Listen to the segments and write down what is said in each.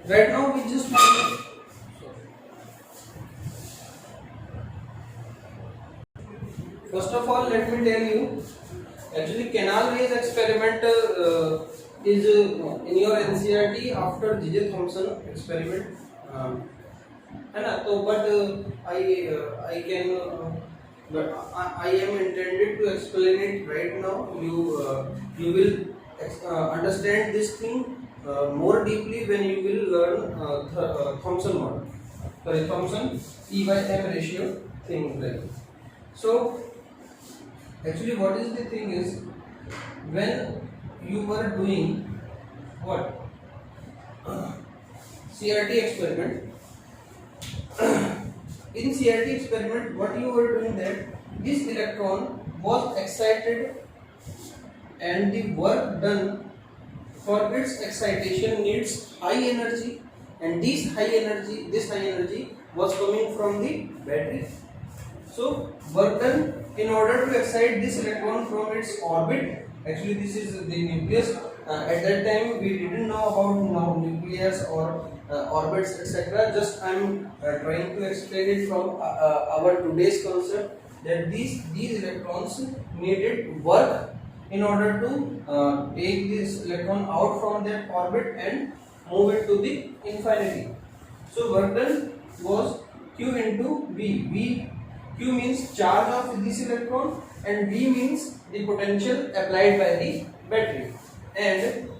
Right now we just first of all let me tell you. Actually, canal rays experiment is in your NCERT after J.J. Thomson experiment. है ना तो but I can but I am intended to explain it right now. You will understand this thing more deeply when you will learn Thomson model. Sorry, Thomson E by M ratio thing. Like so. Actually, what is the thing is when you were doing what CRT experiment. In CRT experiment, what you were doing that this electron was excited and the work done for its excitation needs high energy, and this high energy was coming from the battery. So work done in order to excite this electron from its orbit. Actually, this is the nucleus. At that time, we didn't know about nucleus or orbits, etc. Just I am trying to explain it from our today's concept that these electrons needed work in order to take this electron out from that orbit and move it to the infinity. So work done was Q into V. Q means charge of this electron and V means the potential applied by the battery. And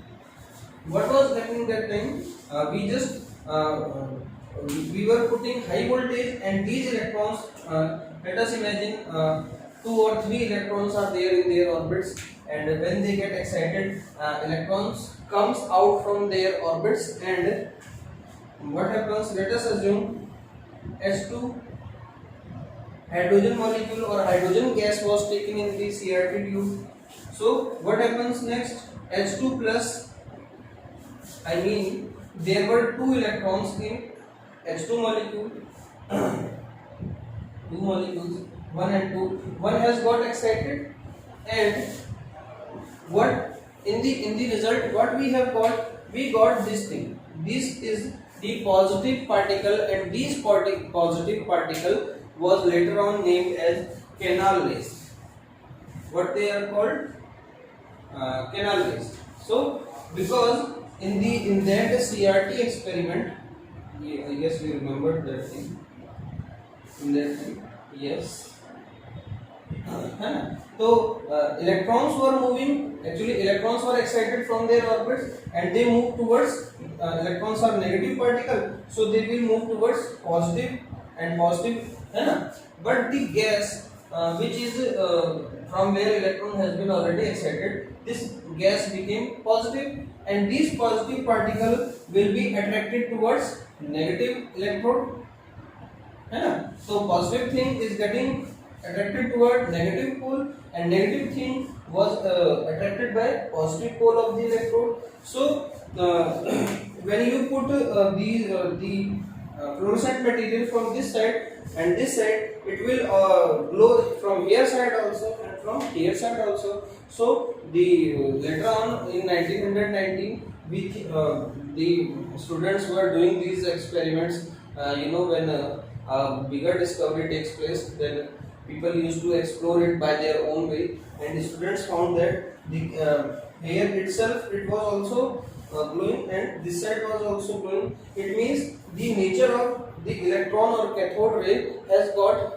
what was happening that time? We were putting high voltage and these electrons. Let us imagine 2 or 3 electrons are there in their orbits, and when they get excited, electrons comes out from their orbits, and what happens? Let us assume H2 hydrogen molecule or hydrogen gas was taken in the CRT tube. So what happens next? H2 plus, I mean there were 2 electrons in H2 molecule, 2 molecules, 1 and 2. One has got excited, and what in the result what we have got? We got this thing. This is the positive particle, and this positive particle was later on named as canal rays. What they are called? Canal rays. So because in that CRT experiment, I guess we remembered that thing. In that thing, yes. So electrons were moving. Actually, electrons were excited from their orbits and they move towards. Electrons are negative particle, so they will move towards positive and positive. But the gas which is from where electron has been already excited, this gas became positive, and this positive particle will be attracted towards negative electrode. So positive thing is getting attracted toward negative pole, and negative thing was attracted by positive pole of the electrode. So when you put the fluorescent material from this side and this side, it will glow from here side also and from here side also. So the later on in 1919, the students were doing these experiments. When a bigger discovery takes place, then people used to explore it by their own way, and the students found that the air itself, it was also glowing, and this side was also glowing. It means the nature of the electron or cathode ray has got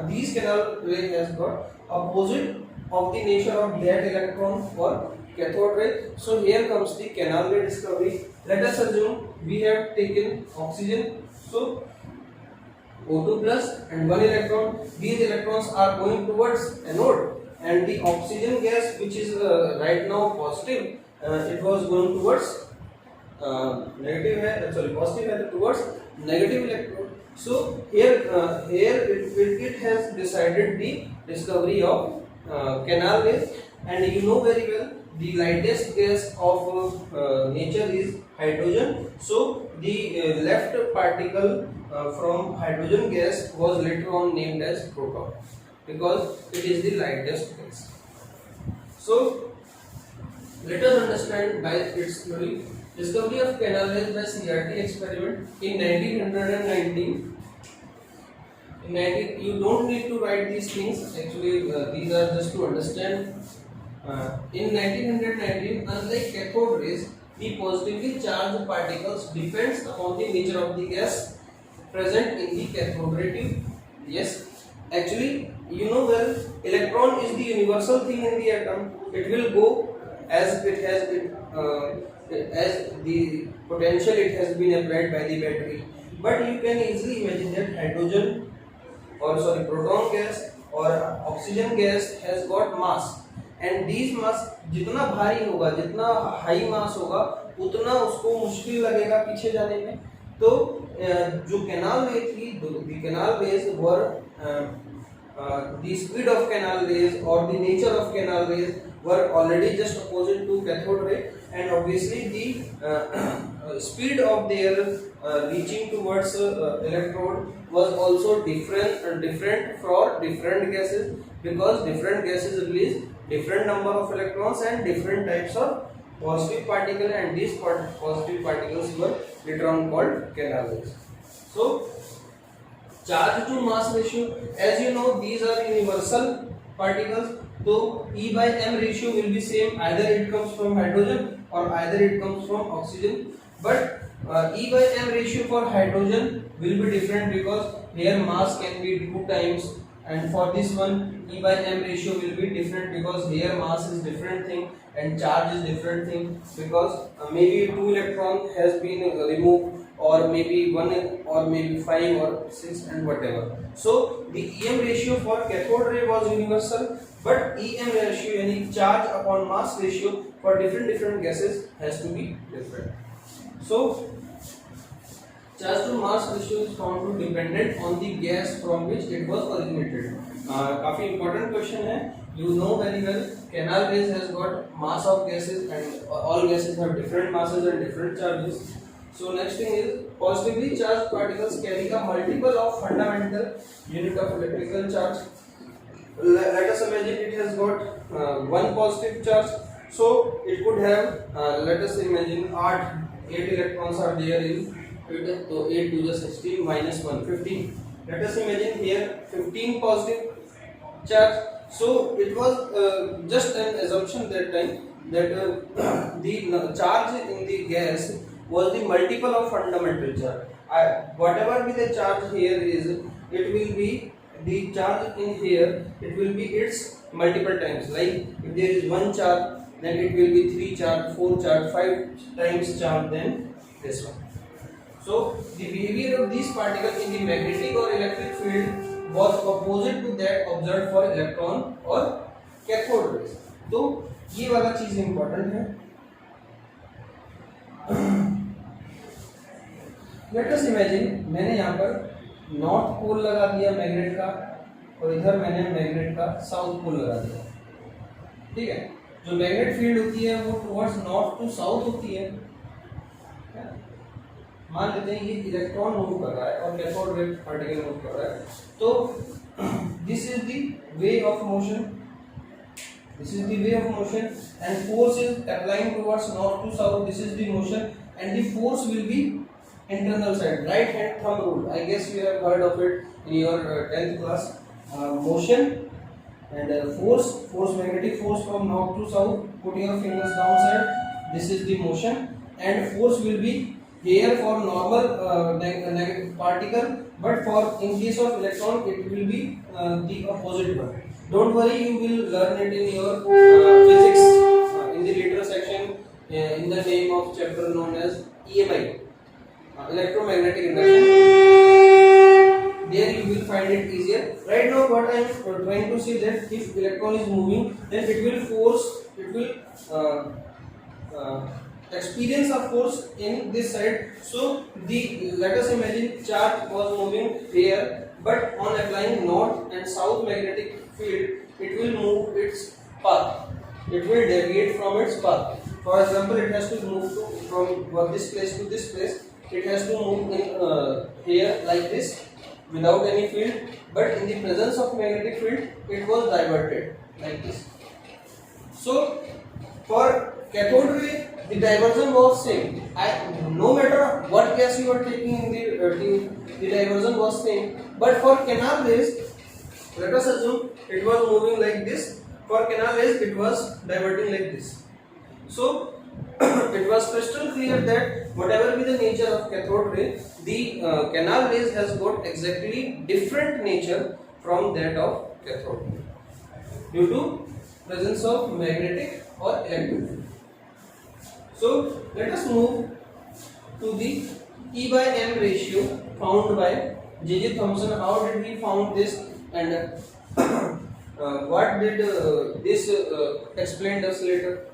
these canal ray has got opposite of the nature of that electron or cathode ray. So here comes the canal ray discovery. Let us assume we have taken oxygen. So O2 plus and 1 electron. These electrons are going towards anode, and the oxygen gas, which is right now positive, it was going towards positive towards negative electron. So here it has decided the discovery of canal rays, and you know very well the lightest gas of nature is hydrogen. So the left particle from hydrogen gas was later on named as proton, because it is the lightest gas. So Let us understand by its theory. Discovery of canal rays by CRT experiment in 1919. In 19, you don't need to write these things. Actually, these are just to understand. In 1919, unlike cathode rays, the positively charged particles depends upon the nature of the gas present in the cathode ray tube. Yes, actually, you know well, electron is the universal thing in the atom. It will go as it has been, as the potential it has been applied by the battery. But you can easily imagine that hydrogen, or sorry, proton gas or oxygen gas has got mass, and these mass जितना भारी होगा, जितना high मास होगा, उतना उसको मुश्किल लगेगा पीछे जाने में. तो जो कैनाल रे थी, the canal rays were the speed of canal rays or the nature of canal rays were already just opposite to cathode ray, and obviously the speed of their reaching towards electrode was also different for different gases, because different gases release different number of electrons and different types of positive particle, and these positive particles were later on called canal rays. So charge to mass ratio, as you know, these are universal particles, so E by m ratio will be same, either it comes from hydrogen or either it comes from oxygen. But E by m ratio for hydrogen will be different, because here mass can be 2 times, and for this one E by m ratio will be different, because here mass is different thing and charge is different thing, because maybe 2 electron has been removed, or maybe 1 or maybe 5 or 6 and whatever. So the EM ratio for cathode ray was universal, but EM ratio, yani charge upon mass ratio, for different gases has to be different. So charge to mass ratio is found to dependent on the gas from which it was originated. काफी important question है. You know very well, canal rays has got mass of gases, and all gases have different masses and different charges. So next thing is, positively charged particles carry a multiple of fundamental unit of electrical charge. Let us imagine it has got one positive charge, so it could have, let us imagine 8 electrons are there in it, so 8 to the 16 minus 1, 15. Let us imagine here 15 positive charge. So it was just an assumption that time that the charge in the gas was the multiple of fundamental charge. Whatever be the charge here is, it will be the charge in here, it will be its multiple times. Like if there is 1 charge, then it will be 3 charge, 4 charge, 5 times charge than this one. So the behavior of these particles in the magnetic or electric field was opposite to that observed for electron or cathode rays. तो ये वाला चीज important है. Let us imagine, मैंने यहाँ पर north pole लगा दिया मैग्नेट का, और इधर मैंने मैग्नेट का साउथ पोल लगा दिया. ठीक है, जो मैग्नेट फील्ड होती है वो टुवर्ड्स नॉर्थ टू साउथ होती है. मान लेते हैं ये इलेक्ट्रॉन मूव कर रहा है और कैथोड रे पार्टिकल मूव कर रहा है, तो this is the way of motion, this is the way of motion, and force is applying towards north to south. This is the motion, and the force will be internal side, right hand thumb rule. I guess you have heard of it in your 10th class. Motion and force, magnetic force from north to south. Put your fingers downside. This is the motion, and force will be here for normal negative particle, but for in case of electron it will be the opposite one. Don't worry, you will learn it in your physics in the later section in the name of chapter known as EMI, electromagnetic induction. There you will find it easier. Right now what I am trying to say that if electron is moving, then it will force, it will experience a force in this side. So let us imagine charge was moving here, but on applying north and south magnetic field, it will move its path. It will deviate from its path. For example, it has to move from this place to this place. It has to move in here like this without any field, but in the presence of magnetic field, it was diverted like this. So for cathode ray, the diversion was same. No matter what gas you are taking in the tube, the diversion was same. But for canal rays, let us assume it was moving like this. For canal rays, it was diverting like this. So it was crystal clear that whatever be the nature of cathode ray, the canal rays has got exactly different nature from that of cathode ray due to presence of magnetic or electric field. So let us move to the E by M ratio found by J.J. Thomson. How did he found this, and what did this explained us later?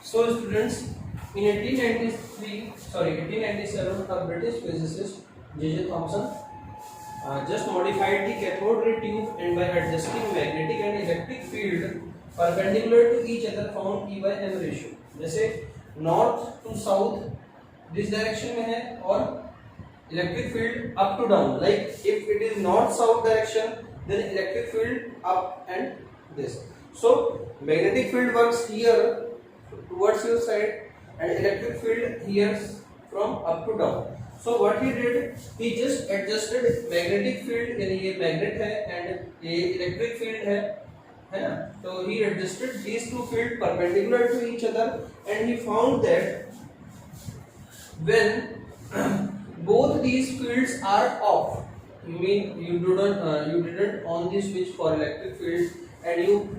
So students, in 1897, a British physicist J.J. Thomson just modified the cathode ray tube, and by adjusting magnetic and electric field perpendicular to each other found E by M ratio. जैसे north to south this direction में है, और electric field up to down. Like if it is north south direction, then electric field up and this. So magnetic field works here towards your side, and electric field here from up to down. So what he did, he just adjusted magnetic field, यानी ये magnet है and ये electric field है ना? So he adjusted these two fields perpendicular to each other, and he found that when both these fields are off, you mean you didn't on the switch for electric field, and you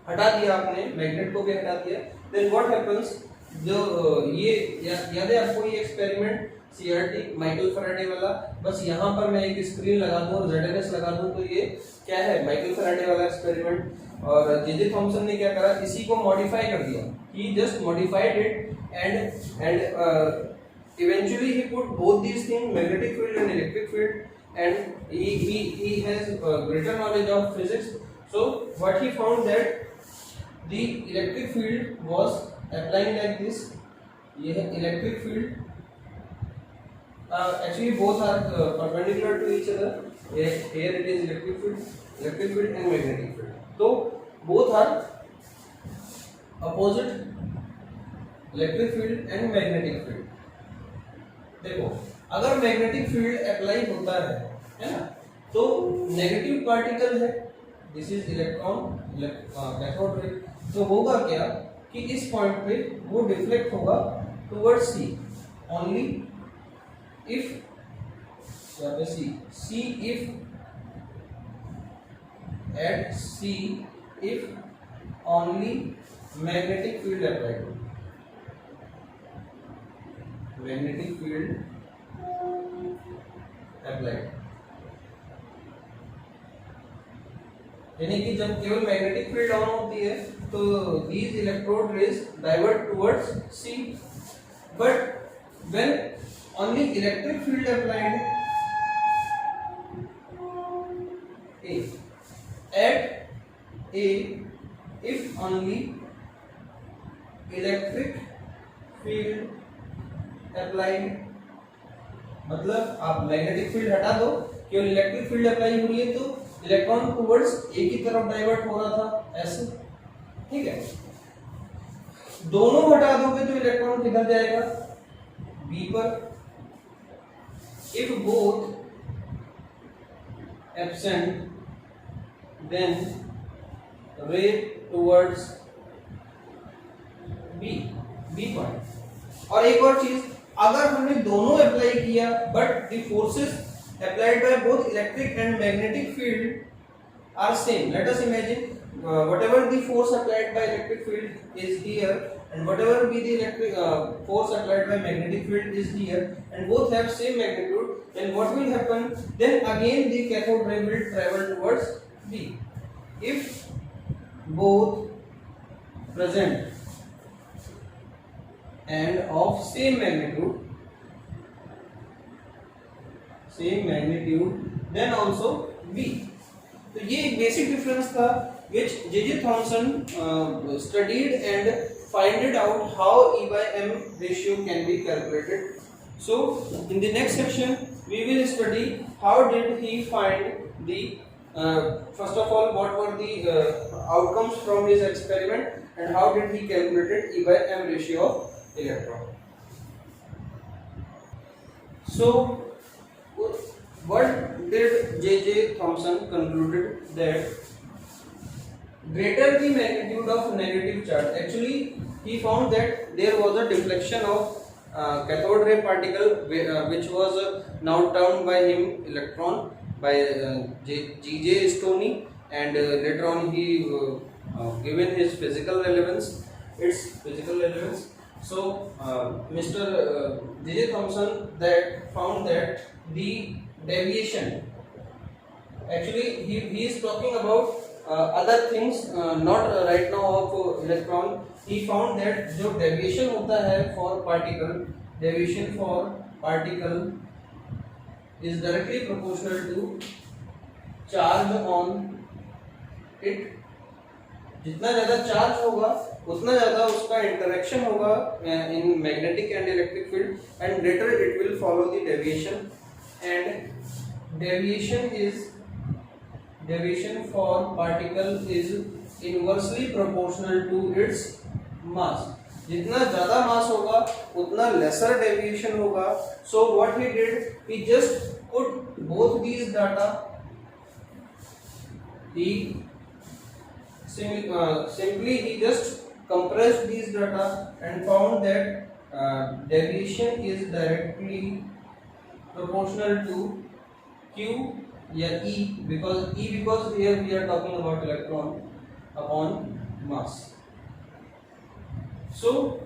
हटा दिया आपने, magnet को भी हटा दिया, then what happens, जो ये याद है आपको ये एक्सपेरिमेंट CRT माइकल फैराडे वाला, बस यहाँ पर मैं एक स्क्रीन लगा दूं और ZNS लगा दूं तो ये क्या है, माइकल फैराडे वाला एक्सपेरिमेंट। और J.J. थॉमसन ने क्या करा, इसी को मॉडिफाई कर दिया, he just modified it and eventually he put both these things, magnetic field and electric field, and he has greater knowledge of physics. So what he found that the electric field was applying like this. ये है electric field. Actually both are perpendicular to each other. Here it is electric field and magnetic field. So both are opposite, electric field and magnetic field. देखो अगर magnetic field apply होता है ना, तो negative particle है, this is electron cathode ray, तो होगा क्या कि इस पॉइंट पे वो डिफ्लेक्ट होगा टुवर्ड्स सी ओनली इफ, यहाँ पे see if at see if only magnetic field applied, magnetic field applied, यानी कि जब केवल मैग्नेटिक फील्ड ऑन होती है तो these electrode rays divert towards C, but when only electric field applied A at A, if only electric field applied, मतलब आप magnetic field हटा दो, केवल इलेक्ट्रिक फील्ड अप्लाई हो रही है, तो इलेक्ट्रॉन टुवर्ड्स ए की तरफ डाइवर्ट हो रहा था ऐसे, ठीक है। दोनों हटा दोगे तो इलेक्ट्रॉन किधर जाएगा, बी पर। इफ बोथ एब्सेंट देन रे टुवर्ड्स बी पॉइंट। और एक और चीज, अगर हमने दोनों अप्लाई किया but the forces applied by both electric and magnetic field are same, let us imagine whatever the force applied by electric field is here and whatever be the electric force applied by magnetic field is here, and both have same magnitude, then what will happen, then again the cathode ray will travel towards B. If both present and of same magnitude, then also B. तो ये एक basic difference था which J.J. Thomson studied and finded out how E by M ratio can be calculated. So in the next section we will study how did he find the first of all, what were the outcomes from his experiment, and how did he calculated E by m ratio of electron. So what did J. Thomson concluded that greater the magnitude of negative charge, actually he found that there was a deflection of cathode ray particle which was now termed by him electron by G.J. Stoney, and later on he given his physical relevance, its physical relevance. So Mr. J. Thomson that found that the deviation, actually he is talking about other things, not right now of electron. He found that जो deviation होता है for particle, deviation for particle is directly proportional to charge on it. जितना ज़्यादा charge होगा उतना ज़्यादा उसका interaction होगा in magnetic and electric field, and later it will follow the deviation, and deviation for particle is inversely proportional to its mass. जितना ज़्यादा mass होगा उतना lesser deviation होगा. So what he did, he just put both these data. He simply he just compressed these data and found that deviation is directly proportional to Q या E, because here we are talking about electron upon mass. So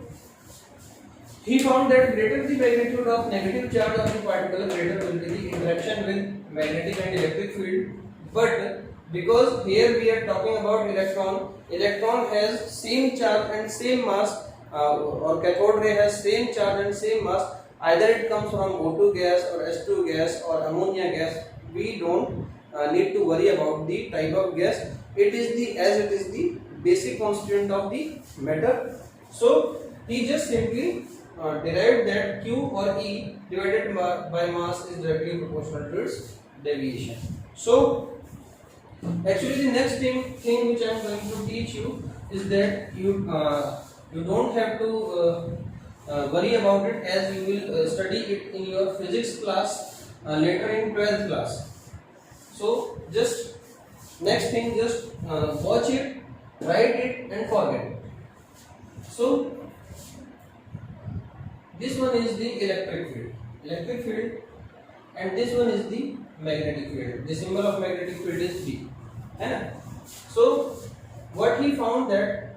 he found that greater the magnitude of negative charge of the particle, greater will be the interaction with magnetic and electric field. But because here we are talking about electron has same charge and same mass, or cathode ray has same charge and same mass. Either it comes from O2 gas or S2 gas or ammonia gas. We don't need to worry about the type of gas. It is the basic constituent of the matter. So he just simply derived that Q or E divided by mass is directly proportional to its deviation. So actually the next thing which I am going to teach you is that you don't have to worry about it, as you will study it in your physics class later in 12th class. So just next thing, just watch it, write it and forget it. So this one is the electric field, and this one is the magnetic field. The symbol of magnetic field is B. So what he found that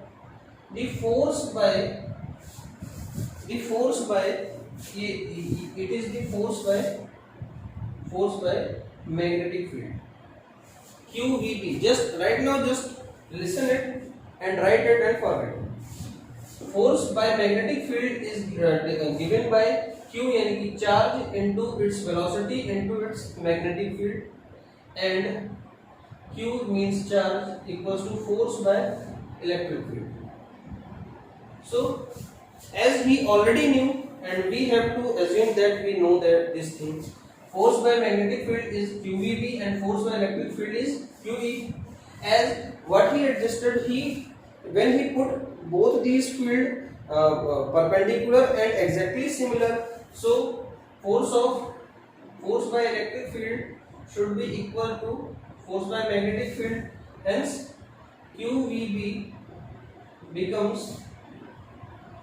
the force by it is the force by magnetic field QVB. Just right now, just listen it and write it and forget it. Force by magnetic field is given by Q, यानी कि charge into its velocity into its magnetic field, and Q means charge equals to force by electric field. So as we already knew, and we have to assume that we know that this thing, force by magnetic field is QVB and force by electric field is QE. As what he adjusted, when he put both these field perpendicular and exactly similar, so force by electric field should be equal to force by magnetic field. Hence QVB becomes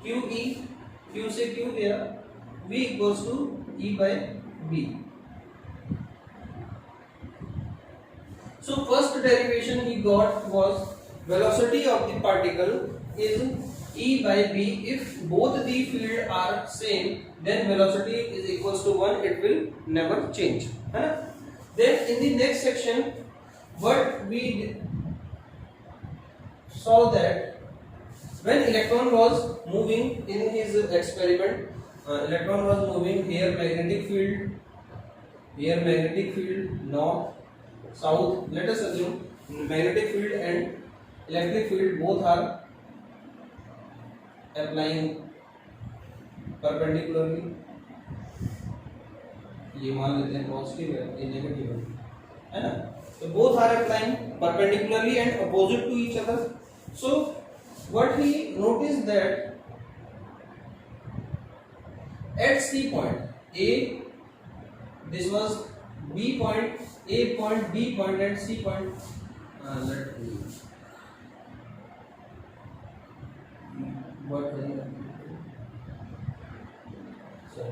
QE, Q से Q गया, V equals to E by B. So first derivation he got was velocity of the particle is E by B. If both the field are same, then velocity is equals to 1. It will never change. Then in the next section, what we saw that when electron was moving in his experiment, electron was moving here, magnetic field, north, south. Let us assume magnetic field and electric field both are applying perpendicularly. ये मान लेते हैं positive है, ये negative है ना. So both are applying perpendicularly and opposite to each other. So what he noticed that at C point A, this was B point, A point, B point, and C point. Let me. What is it? So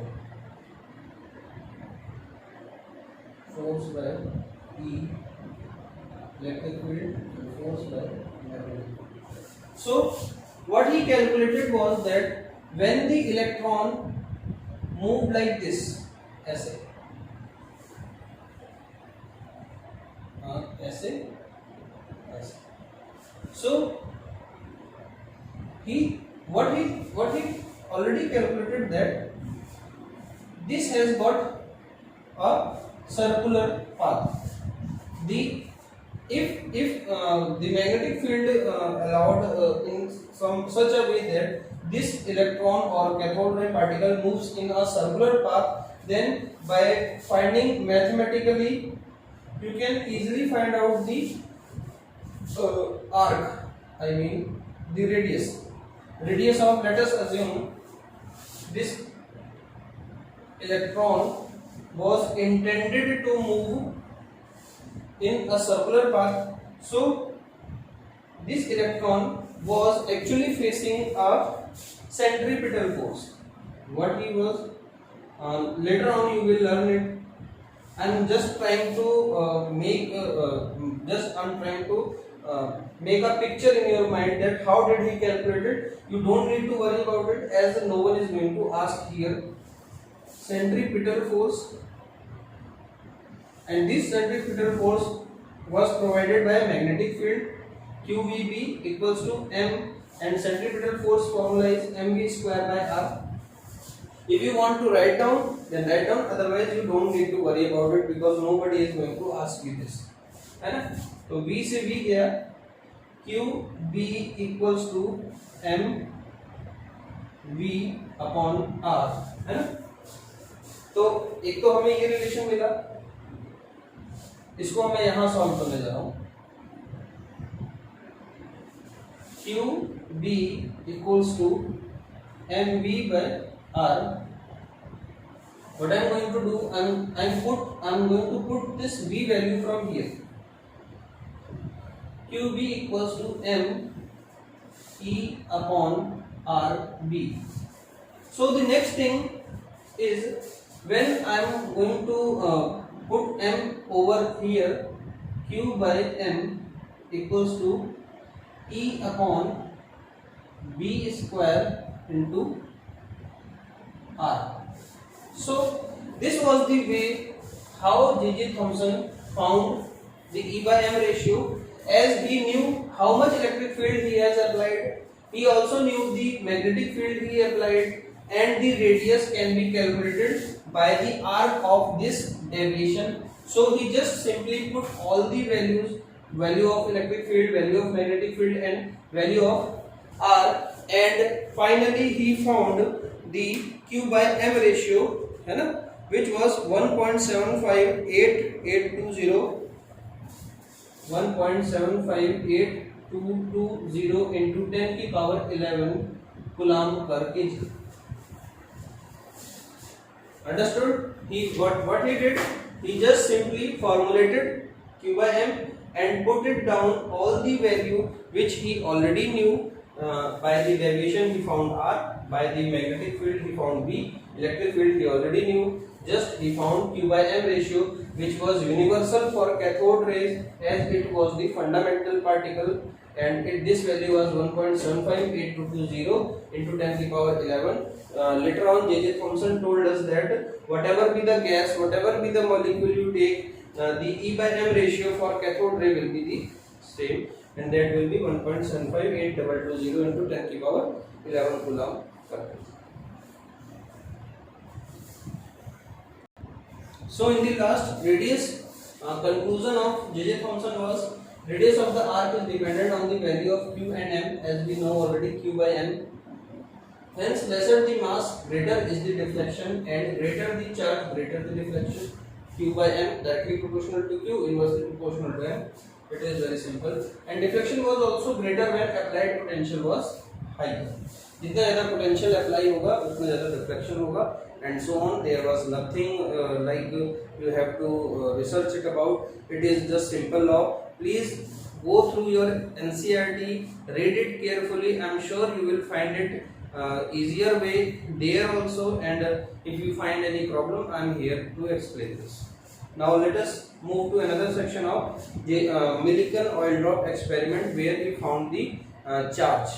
force by E, electric field, and force by magnetic field. So what he calculated was that when the electron moved like this, ऐसे, ऐसे, ऐसे. So what he already calculated that this has got a circular path. The if the magnetic field allowed in some such a way that this electron or cathode ray particle moves in a circular path, then by finding mathematically you can easily find out the arc, I mean the radius of, let us assume this electron was intended to move in a circular path. So this electron was actually facing a centripetal force. What he was, later on you will learn it. I'm just trying to make a picture in your mind that how did he calculate it. You don't need to worry about it, as no one is going to ask here. Centripetal force, and this centripetal force was provided by a magnetic field. QVB equals to M, and centripetal force formula is mv square by r. If you want to write down, then write down, otherwise you don't need to worry about it because nobody is going to ask you this, है ना. तो V से V गया, QB equals to M V upon R, है ना. तो एक तो हमें ये रिलेशन मिला, इसको मैं यहां सॉल्व करने जा रहा हूं. QB equals to MV by R. What I am going to do, I am going to put this V value from here. QB equals to M E upon RB. So the next thing is, when I am going to put M over here, Q by M equals to E upon B square into R. So this was the way how J.J. Thomson found the E by M ratio, as he knew how much electric field he has applied. He also knew the magnetic field he applied, and the radius can be calculated by the arc of this deviation. So he just simply put all the values, value of electric field, value of magnetic field, and value of R, and finally he found the Q by M ratio, है ना, which was 1.758820 into 10 की power 11 coulomb per kg. Understood? What he did, he just simply formulated Q by M and put it down all the value which he already knew. By the deviation he found R, by the magnetic field he found B, electric field he already knew, just he found Q by M ratio, which was universal for cathode rays as it was the fundamental particle, and this value was 1.758220 into 10 to the power 11. Later on J.J. Thomson told us that whatever be the gas, whatever be the molecule you take, the E by M ratio for cathode ray will be the same, and that will be 1.758220 into 10 to the power 11 coulomb per kg. So in the last radius, conclusion of J.J. Thomson was, radius of the arc is dependent on the value of Q and M, as we know already, Q by M. Hence lesser the mass, greater is the deflection, and greater the charge, greater the deflection. Q by M directly proportional to Q, inversely proportional to M. It is very simple. And deflection was also greater when applied potential was higher. जितना ज़्यादा potential apply होगा उतना ज़्यादा deflection होगा, and so on. There was nothing like you have to research it about. It is just simple law. Please go through your NCERT, read it carefully. I am sure you will find it easier way there also, and if you find any problem, I am here to explain this. Now let us move to another section of the Millikan oil drop experiment, where we found the charge.